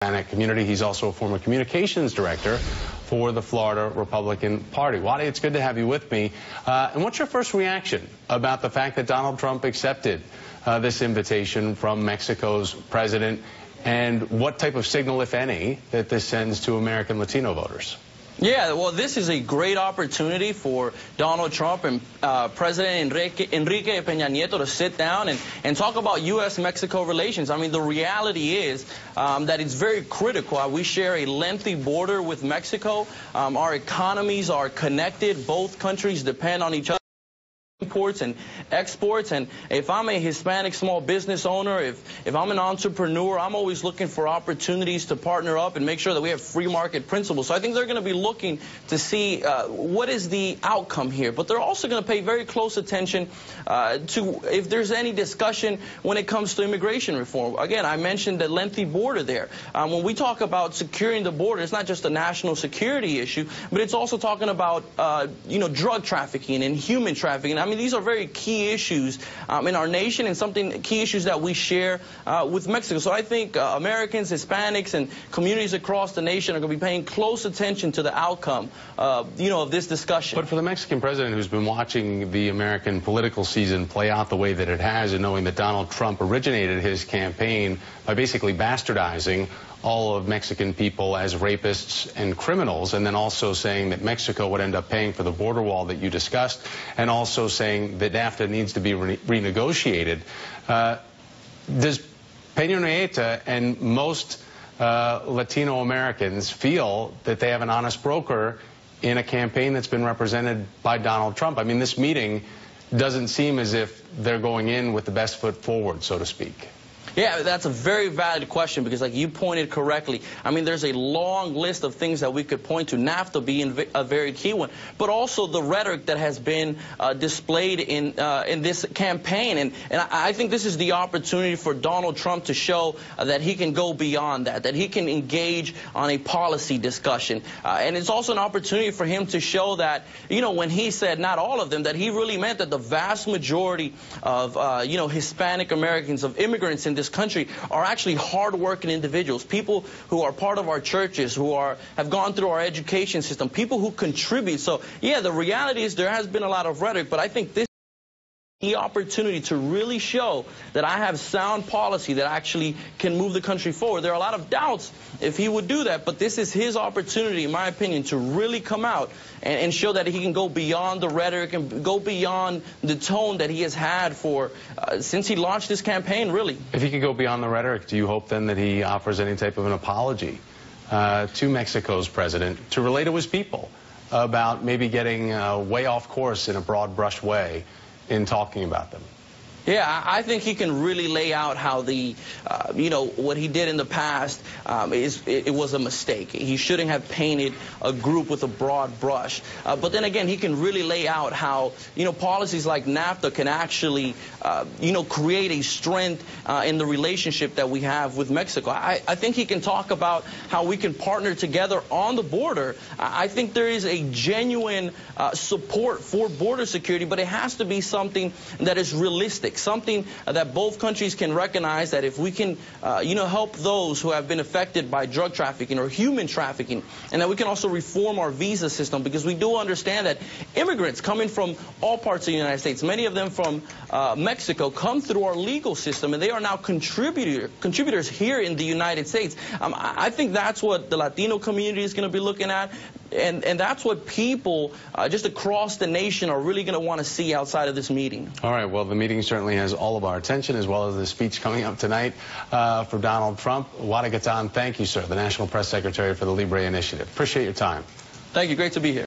Hispanic community. He's also a former communications director for the Florida Republican Party. Wadi, it's good to have you with me. And what's your first reaction about the fact that Donald Trump accepted this invitation from Mexico's president, and what type of signal, if any, that this sends to American Latino voters? Yeah, well, this is a great opportunity for Donald Trump and President Enrique Peña Nieto to sit down and talk about U.S.-Mexico relations. I mean, the reality is that it's very critical. We share a lengthy border with Mexico. Our economies are connected. Both countries depend on each other. Imports and exports, and if I'm a Hispanic small business owner, if I'm an entrepreneur, I'm always looking for opportunities to partner up and make sure that we have free market principles. So I think they're going to be looking to see what is the outcome here, but they're also going to pay very close attention to if there's any discussion when it comes to immigration reform. Again, I mentioned the lengthy border there. When we talk about securing the border, it's not just a national security issue, but it's also talking about drug trafficking and human trafficking. I mean, these are very key issues in our nation, and key issues that we share with Mexico. So I think Americans, Hispanics, and communities across the nation are going to be paying close attention to the outcome, of this discussion. But for the Mexican president, who's been watching the American political season play out the way that it has, and knowing that Donald Trump originated his campaign by basically bastardizing all of Mexican people as rapists and criminals, and then also saying that Mexico would end up paying for the border wall that you discussed, and also saying that NAFTA needs to be renegotiated. Does Peña Nieto and most Latino Americans feel that they have an honest broker in a campaign that's been represented by Donald Trump? I mean, this meeting doesn't seem as if they're going in with the best foot forward, so to speak. Yeah, that's a very valid question, because like you pointed correctly, I mean, there's a long list of things that we could point to, NAFTA being a very key one, but also the rhetoric that has been displayed in this campaign. And I think this is the opportunity for Donald Trump to show that he can go beyond that he can engage on a policy discussion. And it's also an opportunity for him to show that, when he said not all of them, that he really meant that the vast majority of, Hispanic Americans, of immigrants in this country, are actually hard-working individuals, people who are part of our churches, who have gone through our education system, people who contribute. So, yeah, the reality is there has been a lot of rhetoric, but I think this is the opportunity to really show that I have sound policy that actually can move the country forward. There are a lot of doubts if he would do that, but this is his opportunity, in my opinion, to really come out and show that he can go beyond the rhetoric and go beyond the tone that he has had for since he launched this campaign, really. If he could go beyond the rhetoric, do you hope then that he offers any type of an apology to Mexico's president to relate to his people about maybe getting way off course in a broad brush way in talking about them? Yeah, I think he can really lay out how what he did in the past it was a mistake. He shouldn't have painted a group with a broad brush. But then again, he can really lay out how, policies like NAFTA can actually, create a strength in the relationship that we have with Mexico. I think he can talk about how we can partner together on the border. I think there is a genuine support for border security, but it has to be something that is realistic. Something that both countries can recognize, that if we can, help those who have been affected by drug trafficking or human trafficking, and that we can also reform our visa system, because we do understand that immigrants coming from all parts of the United States, many of them from Mexico, come through our legal system, and they are now contributors here in the United States. I think that's what the Latino community is going to be looking at. And that's what people just across the nation are really going to want to see outside of this meeting. All right, well, the meeting certainly has all of our attention, as well as the speech coming up tonight for Donald Trump. Wadi Gaitan, thank you, sir, the National Press Secretary for the Libre Initiative. Appreciate your time. Thank you. Great to be here.